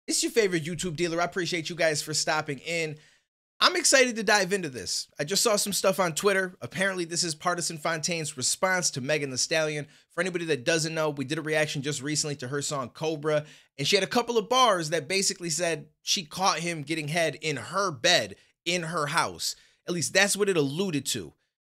It's your favorite YouTube dealer. I appreciate you guys for stopping in. I'm excited to dive into this. I just saw some stuff on Twitter. Apparently, this is Pardison Fontaine's response to Megan Thee Stallion. For anybody that doesn't know, we did a reaction just recently to her song Cobra, and she had a couple of bars that basically said she caught him getting head in her bed, in her house. At least that's what it alluded to.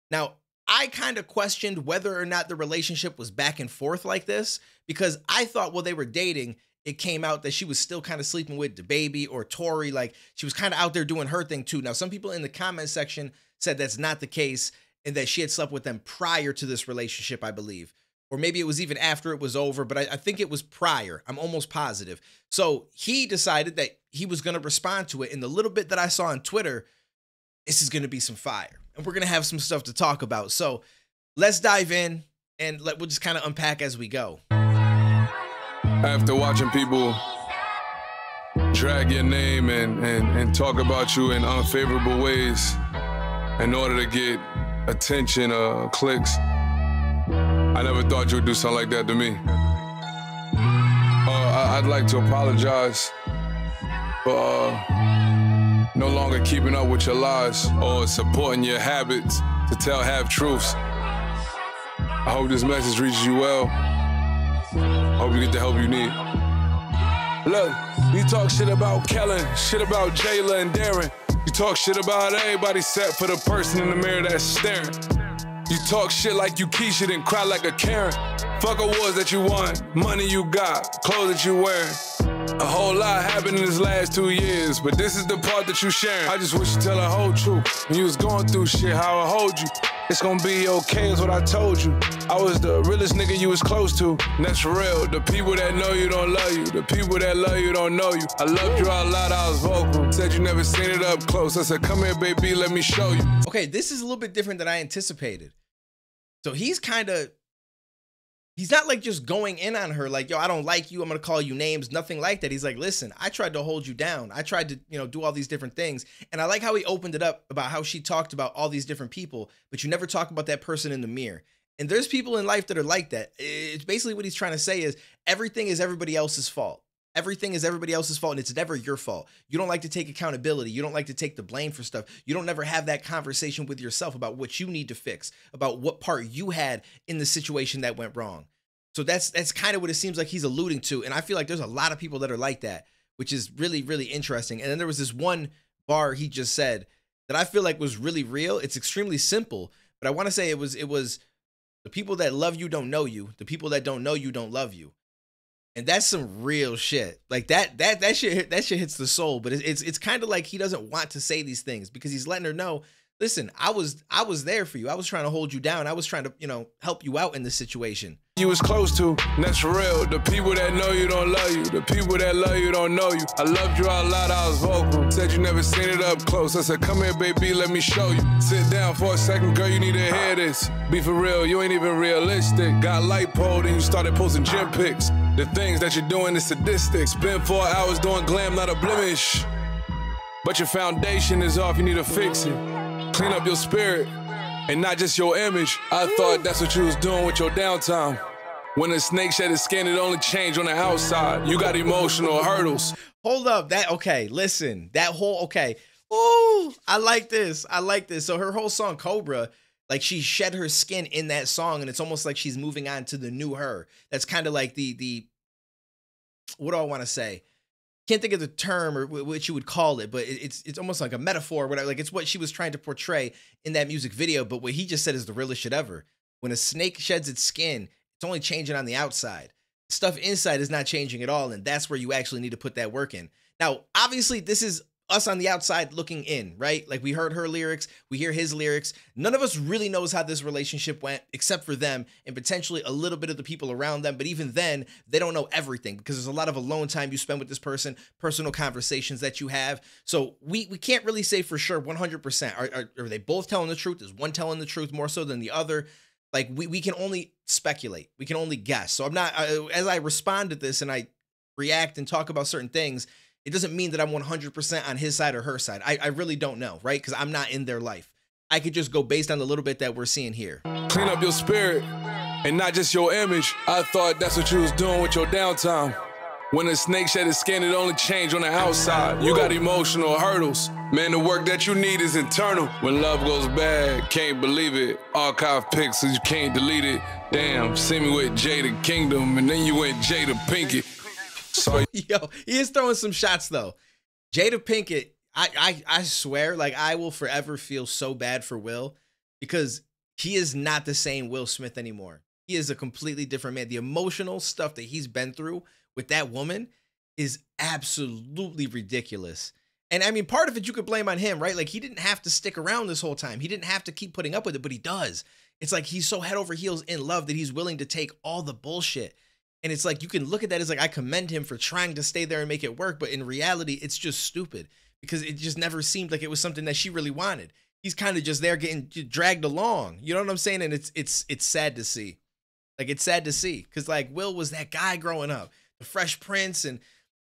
Now, I kind of questioned whether or not the relationship was back and forth like this, because I thought while they were dating, it came out that she was still kind of sleeping with DaBaby or Tory. Like, she was kind of out there doing her thing too. Now, some people in the comment section said that's not the case and that she had slept with them prior to this relationship, I believe. Or maybe it was even after it was over, but I think it was prior. I'm almost positive. So he decided that he was going to respond to it. And the little bit that I saw on Twitter, this is going to be some fire. And we're going to have some stuff to talk about. So let's dive in and we'll just kind of unpack as we go. After watching people drag your name and talk about you in unfavorable ways in order to get attention or clicks, I never thought you would do something like that to me. I'd like to apologize for no longer keeping up with your lies or supporting your habits to tell half-truths. I hope this message reaches you well. Hope you get the help you need. Look, you talk shit about Kellen, shit about Jayla and Darren. You talk shit about everybody except for the person in the mirror that's staring. You talk shit like you Keisha, then cry like a Karen. Fuck awards that you won, money you got, clothes that you wearing. A whole lot happened in this last 2 years, but this is the part that you sharing. I just wish you tell the whole truth. When you was going through shit, how I hold you. It's gonna be okay is what I told you. I was the realest nigga you was close to, and that's for real. The people that know you don't love you. The people that love you don't know you. I loved you a lot, I was vocal. Said you never seen it up close. I said, come here, baby, let me show you. Okay, this is a little bit different than I anticipated. So he's not like just going in on her like, yo, I don't like you, I'm gonna call you names, nothing like that. He's like, listen, I tried to hold you down. I tried to, do all these different things. And I like how he opened it up about how she talked about all these different people, but you never talk about that person in the mirror. And there's people in life that are like that. It's basically what he's trying to say is everything is everybody else's fault. Everything is everybody else's fault, and it's never your fault. You don't like to take accountability. You don't like to take the blame for stuff. You don't never have that conversation with yourself about what you need to fix, about what part you had in the situation that went wrong. So that's kind of what it seems like he's alluding to. And I feel like there's a lot of people that are like that, which is really, really interesting. And then there was this one bar he just said that I feel like was really real. It's extremely simple, but I want to say it was the people that love you don't know you. The people that don't know you don't love you. And that's some real shit. Like that shit hits the soul. But it's kind of like he doesn't want to say these things because he's letting her know, listen, I was there for you. I was trying to hold you down. I was trying to, help you out in this situation. You was close to, and that's for real. The people that know you don't love you. The people that love you don't know you. I loved you a lot, I was vocal. Said you never seen it up close. I said, come here, baby, let me show you. Sit down for a second, girl, you need to hear this. Be for real, you ain't even realistic. Got light pole, then you started posting gym pics. The things that you're doing is sadistic. Spend 4 hours doing glam, not a blemish. But your foundation is off, you need to fix it. Clean up your spirit, and not just your image. I thought that's what you was doing with your downtime. When a snake shed its skin, it only changed on the outside. You got emotional hurdles. Hold up, listen, okay. Ooh, I like this. So her whole song, Cobra, like she shed her skin in that song, and it's almost like she's moving on to the new her. That's kind of like the what do I want to say? Can't think of the term or what you would call it, but it's almost like a metaphor, whatever. Like it's what she was trying to portray in that music video. But what he just said is the realest shit ever. When a snake sheds its skin, it's only changing on the outside. Stuff inside is not changing at all, and that's where you actually need to put that work in. Now, obviously, this is us on the outside looking in, right? Like we heard her lyrics, we hear his lyrics. None of us really knows how this relationship went except for them and potentially a little bit of the people around them. But even then, they don't know everything because there's a lot of alone time you spend with this person, personal conversations that you have. So we can't really say for sure 100%. Are they both telling the truth? Is one telling the truth more so than the other? Like we can only speculate. We can only guess. So I'm not, as I respond to this and I react and talk about certain things, it doesn't mean that I'm 100% on his side or her side. I really don't know, right? Because I'm not in their life. I could just go based on the little bit that we're seeing here. Clean up your spirit and not just your image. I thought that's what you was doing with your downtime. When a snake shed its skin, it only changed on the outside. You got emotional hurdles. Man, the work that you need is internal. When love goes bad, can't believe it. Archive pics, so you can't delete it. Damn, see me with Jada Kingdom, and then you went Jada Pinkett. Sorry. Yo, he is throwing some shots, though. Jada Pinkett, I swear, like, I will forever feel so bad for Will because he is not the same Will Smith anymore. He is a completely different man. The emotional stuff that he's been through with that woman is absolutely ridiculous. And I mean, part of it you could blame on him, right? Like, he didn't have to stick around this whole time. He didn't have to keep putting up with it, but he does. It's like he's so head over heels in love that he's willing to take all the bullshit. And it's like, you can look at that as like, I commend him for trying to stay there and make it work. But in reality, it's just stupid because it just never seemed like it was something that she really wanted. He's kind of just there getting dragged along. You know what I'm saying? And it's sad to see. Like, it's sad to see because like Will was that guy growing up, the Fresh Prince and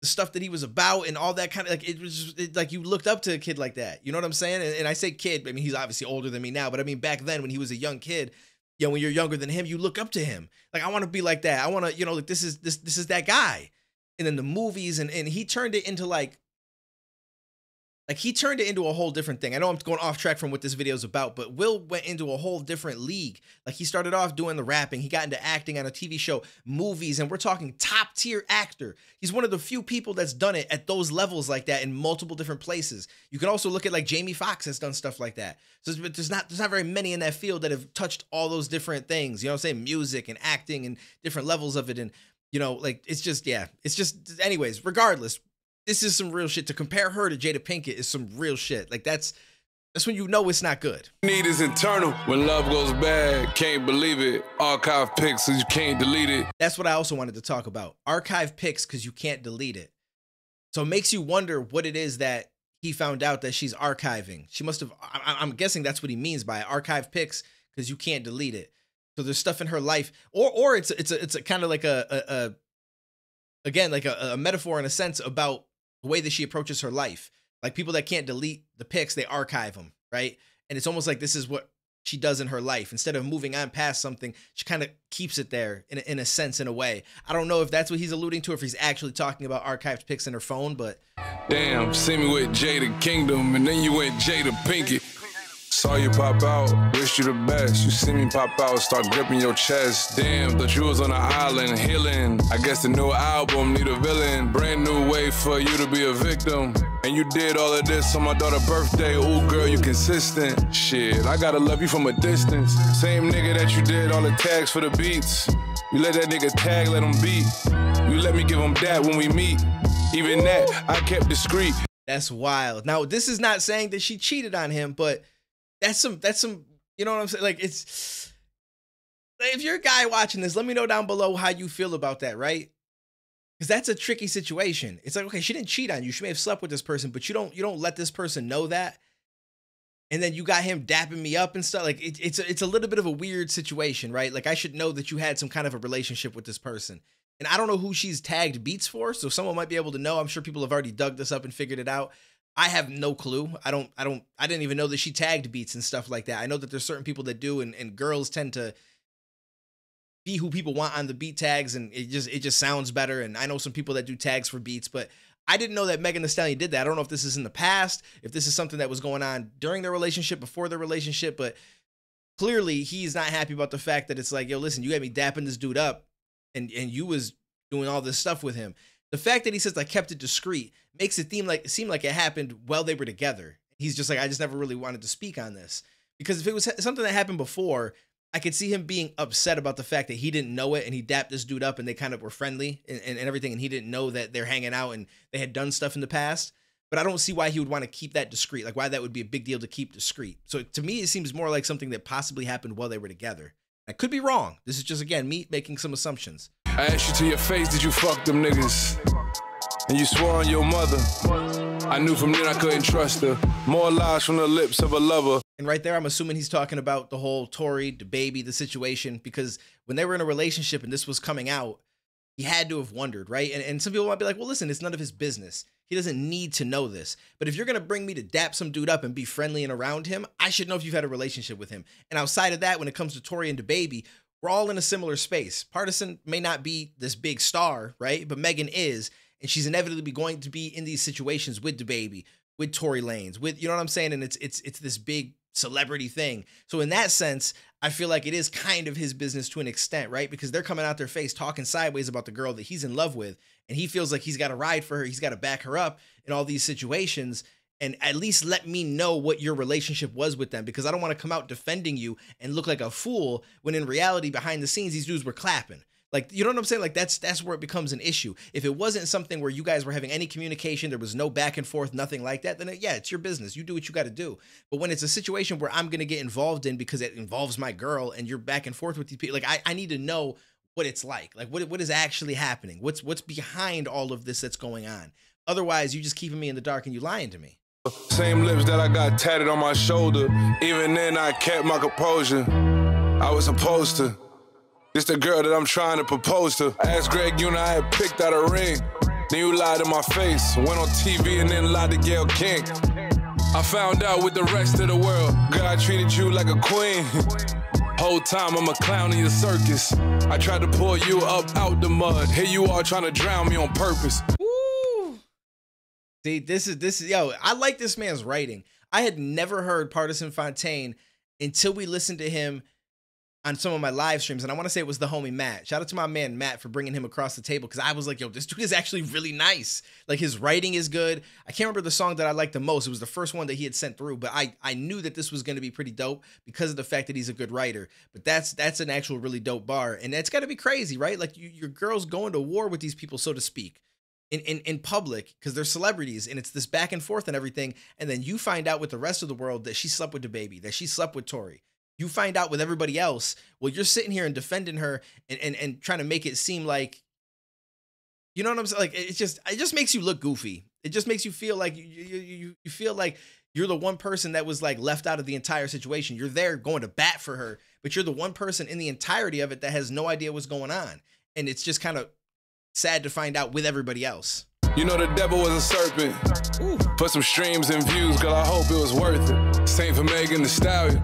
the stuff that he was about and all that kind of like, it was like you looked up to a kid like that. You know what I'm saying? And I say kid, I mean, he's obviously older than me now, but I mean, back then when he was a young kid, you know, when you're younger than him, you look up to him. Like, I want to be like that. I want to, you know, like this is that guy. And then the movies and he turned it into like he turned it into a whole different thing. I know I'm going off track from what this video is about, but Will went into a whole different league. Like, he started off doing the rapping. He got into acting on a TV show, movies, and we're talking top tier actor. He's one of the few people that's done it at those levels like that in multiple different places. You can also look at like Jamie Foxx has done stuff like that. So there's not very many in that field that have touched all those different things. You know what I'm saying? Music and acting and different levels of it. And, you know, like, it's just, yeah, it's just, anyways, regardless, this is some real shit. To compare her to Jada Pinkett is some real shit. Like, that's when you know it's not good. Need is internal. When love goes bad, can't believe it. Archive pics, so you can't delete it. That's what I also wanted to talk about. Archive pics because you can't delete it. So it makes you wonder what it is that he found out that she's archiving. She must have, I'm guessing that's what he means by archive pics because you can't delete it. So there's stuff in her life, or it's a kind of like a metaphor in a sense about the way that she approaches her life. Like, people that can't delete the pics, they archive them, right? And it's almost like this is what she does in her life. Instead of moving on past something, she kind of keeps it there in a sense, in a way. I don't know if that's what he's alluding to, if he's actually talking about archived pics in her phone, but. Damn, see me with Jada Kingdom, and then you went Jada Pinkett. Saw you pop out, wish you the best. You see me pop out, start gripping your chest. Damn, thought you was on an island, healing. I guess the new album need a villain. Brand new way for you to be a victim. And you did all of this on my daughter's birthday. Ooh, girl, you consistent. Shit, I gotta love you from a distance. Same nigga that you did all the tags for the beats. You let that nigga tag, let him beat. You let me give him that when we meet. Even that, I kept discreet. That's wild. Now, this is not saying that she cheated on him, but that's some, you know what I'm saying? Like, it's, if you're a guy watching this, let me know down below how you feel about that, right? Because that's a tricky situation. It's like, okay, she didn't cheat on you. She may have slept with this person, but you don't let this person know that. And then you got him dapping me up and stuff. Like, it's a little bit of a weird situation, right? Like, I should know that you had some kind of a relationship with this person. And I don't know who she's tagged beats for, so someone might be able to know. I'm sure people have already dug this up and figured it out. I have no clue. I didn't even know that she tagged beats and stuff like that. I know that there's certain people that do, and girls tend to be who people want on the beat tags, and it just sounds better. And I know some people that do tags for beats, but I didn't know that Megan Thee Stallion did that. I don't know if this is in the past, if this is something that was going on during their relationship, before their relationship, but clearly he's not happy about the fact that it's like, yo, listen, you got me dapping this dude up, and you was doing all this stuff with him. The fact that he says I kept it discreet makes it seem like it happened while they were together. He's just like, I just never really wanted to speak on this. Because if it was something that happened before, I could see him being upset about the fact that he didn't know it and he dapped this dude up and they kind of were friendly and everything, and he didn't know that they're hanging out and they had done stuff in the past. But I don't see why he would want to keep that discreet, like why that would be a big deal to keep discreet. So to me, it seems more like something that possibly happened while they were together. I could be wrong. This is just, again, me making some assumptions. I asked you to your face, did you fuck them niggas? And you swore on your mother. I knew from then I couldn't trust her. More lies from the lips of a lover. And right there, I'm assuming he's talking about the whole Tory, the baby, the situation, because when they were in a relationship and this was coming out, he had to have wondered, right? And some people might be like, well, listen, it's none of his business. He doesn't need to know this. But if you're going to bring me to dap some dude up and be friendly and around him, I should know if you've had a relationship with him. And outside of that, when it comes to Tory and the baby, we're all in a similar space. Pardison may not be this big star, right? But Megan is, and she's inevitably going to be in these situations with DaBaby, with Tory Lanez, with, you know what I'm saying? And it's this big celebrity thing. So in that sense, I feel like it is kind of his business to an extent, right? Because they're coming out their face talking sideways about the girl that he's in love with, and he feels like he's got to ride for her, he's got to back her up in all these situations, and at least let me know what your relationship was with them, because I don't want to come out defending you and look like a fool when in reality behind the scenes these dudes were clapping. Like, you know what I'm saying? Like, that's where it becomes an issue. If it wasn't something where you guys were having any communication, there was no back and forth, nothing like that, then yeah, it's your business. You do what you got to do. But when it's a situation where I'm going to get involved in because it involves my girl and you're back and forth with these people, like, I need to know what it's like. Like, what is actually happening? What's behind all of this that's going on? Otherwise, you just keeping me in the dark and you lying to me. Same lips that I got tatted on my shoulder. Even then, I kept my composure. I was supposed to. This the girl that I'm trying to propose to. Asked Greg, you and I had picked out a ring. Then you lied in my face. Went on TV and then lied to Gayle King. I found out with the rest of the world, God treated you like a queen. Whole time I'm a clown in your circus. I tried to pull you up out the mud. Here you are trying to drown me on purpose. Woo! See, this is yo, I like this man's writing. I had never heard Pardison Fontaine until we listened to him on some of my live streams, and I want to say it was the homie Matt. Shout out to my man Matt for bringing him across the table, because I was like, yo, this dude is actually really nice. Like, his writing is good. I can't remember the song that I liked the most. It was the first one that he had sent through, but I knew that this was going to be pretty dope because of the fact that he's a good writer. But that's an actual really dope bar, and that's got to be crazy, right? Like, your girl's going to war with these people, so to speak, in public, because they're celebrities, and it's this back and forth and everything, and then you find out with the rest of the world that she slept with DaBaby, that she slept with Tory. You find out with everybody else. Well, you're sitting here and defending her and trying to make it seem like, you know what I'm saying? Like, it just makes you look goofy. It just makes you feel like you feel like you're the one person that was like left out of the entire situation. You're there going to bat for her, but you're the one person in the entirety of it that has no idea what's going on. And it's just kind of sad to find out with everybody else. You know the devil was a serpent. Ooh. For some streams and views, girl, I hope it was worth it. Same for Megan Thee Stallion.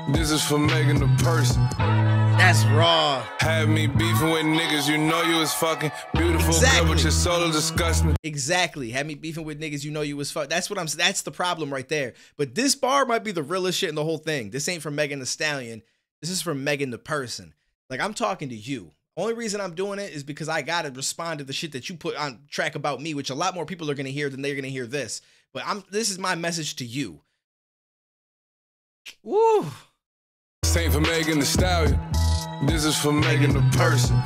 This is for Megan the person. That's raw. Have me beefing with niggas, you know you was fucking beautiful Exactly. girl, but your soul is disgusting. Exactly. Had me beefing with niggas, you know you was fuck. That's the problem right there. But this bar might be the realest shit in the whole thing. This ain't from Megan Thee Stallion. This is from Megan the person. Like, I'm talking to you. Only reason I'm doing it is because I gotta respond to the shit that you put on track about me, which a lot more people are gonna hear than they're gonna hear this. But this is my message to you. Woo! Same for Megan Thee Stallion. This is for Megan the person.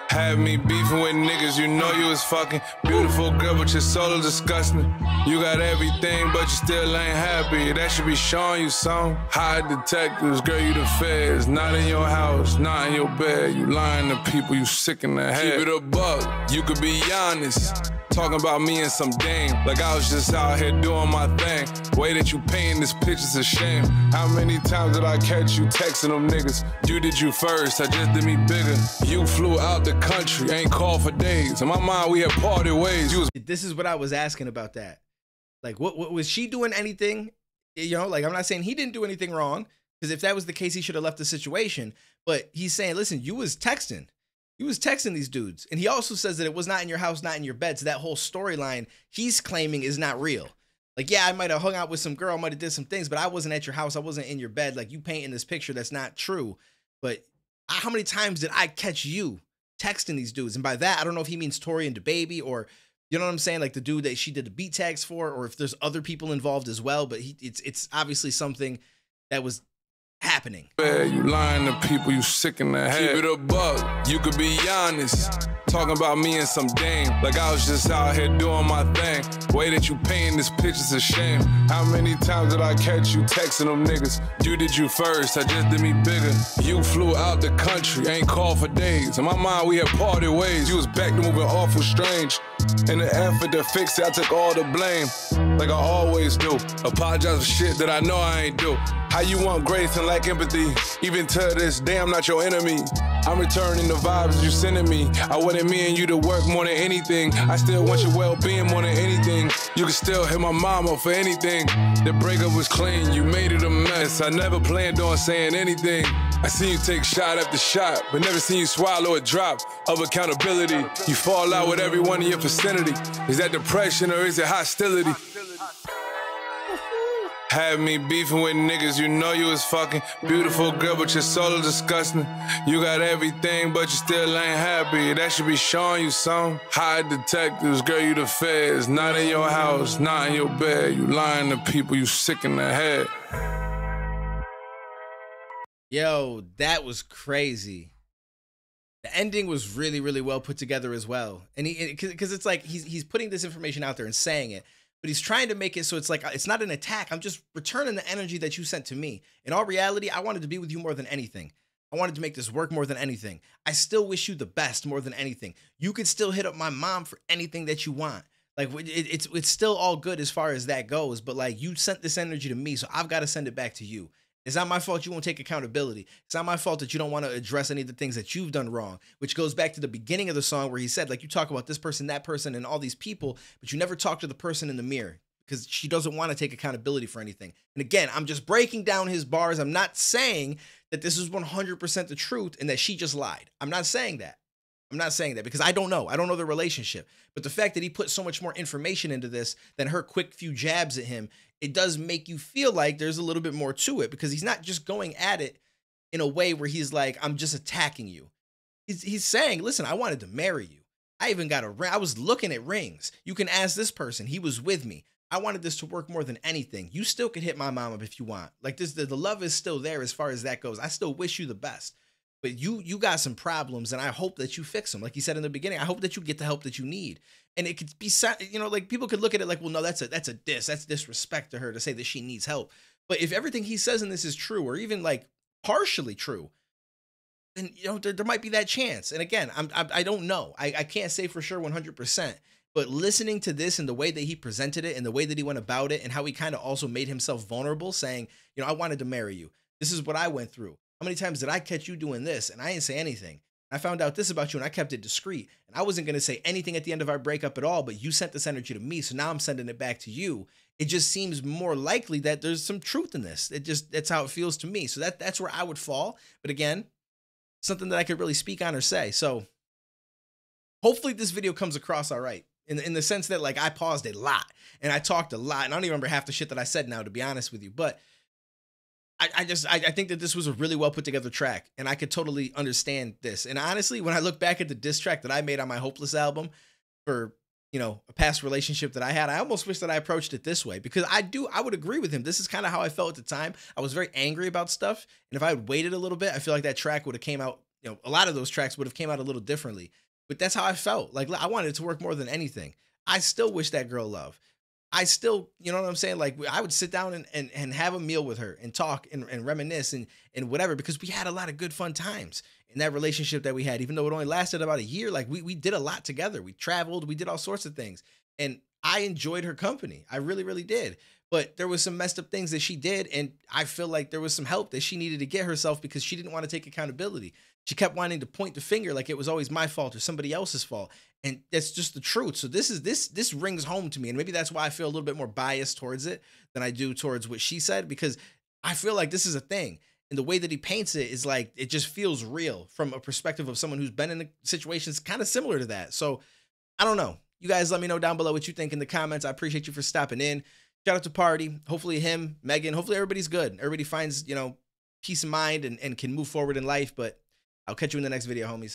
Have me beefing with niggas, you know you was fucking beautiful girl, but your soul is disgusting. You got everything, but you still ain't happy. That should be showing you some. High detectives, girl, you the feds. Not in your house, not in your bed. You lying to people, you sick in the head. Keep it a buck, you could be honest. Talking about me and some dame, like I was just out here doing my thing. Way that you painting this picture's a shame. How many times did I catch you texting them niggas? You did you first, I just did me bigger. You flew out the country, ain't called for days. In my mind, we had parted ways. This is what I was asking about that. Like, what was she doing anything? You know, like, I'm not saying he didn't do anything wrong, because if that was the case, he should have left the situation. But he's saying, listen, you was texting. He was texting these dudes. And he also says that it was not in your house, not in your bed. So that whole storyline he's claiming is not real. Like, yeah, I might have hung out with some girl, might have did some things, but I wasn't at your house. I wasn't in your bed. Like, you painting this picture that's not true. But how many times did I catch you texting these dudes? And by that, I don't know if he means Tory and DaBaby, or, you know what I'm saying? Like the dude that she did the beat tags for, or if there's other people involved as well. But it's obviously something that was happening. You lying to people, you sick in the head. Keep it a buck, you could be honest. Talking about me and some dame, like I was just out here doing my thing. Way that you painting this picture's a shame. How many times did I catch you texting them niggas? You did you first, I just did me bigger. You flew out the country, ain't called for days. In my mind, we had parted ways. You was back to moving awful strange. In the effort to fix it, I took all the blame, like I always do. Apologize for shit that I know I ain't do. How you want grace and lack empathy? Even to this day, I'm not your enemy. I'm returning the vibes you sending me. I wanted me and you to work more than anything. I still want your well-being more than anything. You can still hit my mama for anything. The breakup was clean, you made it a mess. I never planned on saying anything. I seen you take shot after shot, but never seen you swallow a drop of accountability. You fall out with everyone in your vicinity. Is that depression or is it hostility? Had me beefing with niggas, you know you was fucking. Beautiful girl, but your soul is disgusting. You got everything, but you still ain't happy. That should be showing you something. High detectives, girl, you the feds. Not in your house, not in your bed. You lying to people, you sick in the head. Yo, that was crazy. The ending was really, really well put together as well. And because it's like he's putting this information out there and saying it, but he's trying to make it so it's like, it's not an attack. I'm just returning the energy that you sent to me. In all reality, I wanted to be with you more than anything. I wanted to make this work more than anything. I still wish you the best more than anything. You could still hit up my mom for anything that you want. Like, it's still all good as far as that goes. But like, you sent this energy to me, so I've got to send it back to you. It's not my fault you won't take accountability. It's not my fault that you don't want to address any of the things that you've done wrong, which goes back to the beginning of the song where he said, like, you talk about this person, that person, and all these people, but you never talk to the person in the mirror because she doesn't want to take accountability for anything. And again, I'm just breaking down his bars. I'm not saying that this is 100% the truth and that she just lied. I'm not saying that. I'm not saying that because I don't know. I don't know the relationship. But the fact that he put so much more information into this than her quick few jabs at him, it does make you feel like there's a little bit more to it because he's not just going at it in a way where he's like, I'm just attacking you. He's saying, listen, I wanted to marry you. I even got a ring. I was looking at rings. You can ask this person. He was with me. I wanted this to work more than anything. You still could hit my mom up if you want. Like this, the love is still there as far as that goes. I still wish you the best. But you got some problems, and I hope that you fix them. Like he said in the beginning, I hope that you get the help that you need. And it could be, you know, like people could look at it like, well, no, that's a diss. That's disrespect to her to say that she needs help. But if everything he says in this is true, or even like partially true, then you know there might be that chance. And again, I don't know. I can't say for sure 100%. But listening to this and the way that he presented it, and the way that he went about it, and how he kind of also made himself vulnerable, saying, you know, I wanted to marry you. This is what I went through. How many times did I catch you doing this and I didn't say anything? I found out this about you and I kept it discreet. And I wasn't going to say anything at the end of our breakup at all, but you sent this energy to me, so now I'm sending it back to you. It just seems more likely that there's some truth in this. That's how it feels to me. So that's where I would fall. But again, something that I could really speak on or say. So hopefully this video comes across all right. In the sense that like I paused a lot and I talked a lot, and I don't even remember half the shit that I said now, to be honest with you. But I think that this was a really well put together track, and I could totally understand this. And honestly, when I look back at the diss track that I made on my Hopeless album for, you know, a past relationship that I had, I almost wish that I approached it this way, because I would agree with him. This is kind of how I felt at the time. I was very angry about stuff. And if I had waited a little bit, I feel like that track would have came out, you know, a lot of those tracks would have came out a little differently. But that's how I felt. Like I wanted it to work more than anything. I still wish that girl love. I still, you know what I'm saying? Like I would sit down and have a meal with her and talk and reminisce and whatever, because we had a lot of good fun times in that relationship that we had, even though it only lasted about a year. Like we did a lot together. We traveled, we did all sorts of things, and I enjoyed her company. I really, really did. But there was some messed up things that she did, and I feel like there was some help that she needed to get herself, because she didn't want to take accountability. She kept wanting to point the finger like it was always my fault or somebody else's fault. And that's just the truth. So this rings home to me. And maybe that's why I feel a little bit more biased towards it than I do towards what she said, because I feel like this is a thing. And the way that he paints it is like, it just feels real from a perspective of someone who's been in situations kind of similar to that. So I don't know. You guys let me know down below what you think in the comments. I appreciate you for stopping in. Shout out to Pardi. Hopefully him, Megan, hopefully everybody's good. Everybody finds, you know, peace of mind and can move forward in life. But I'll catch you in the next video, homies.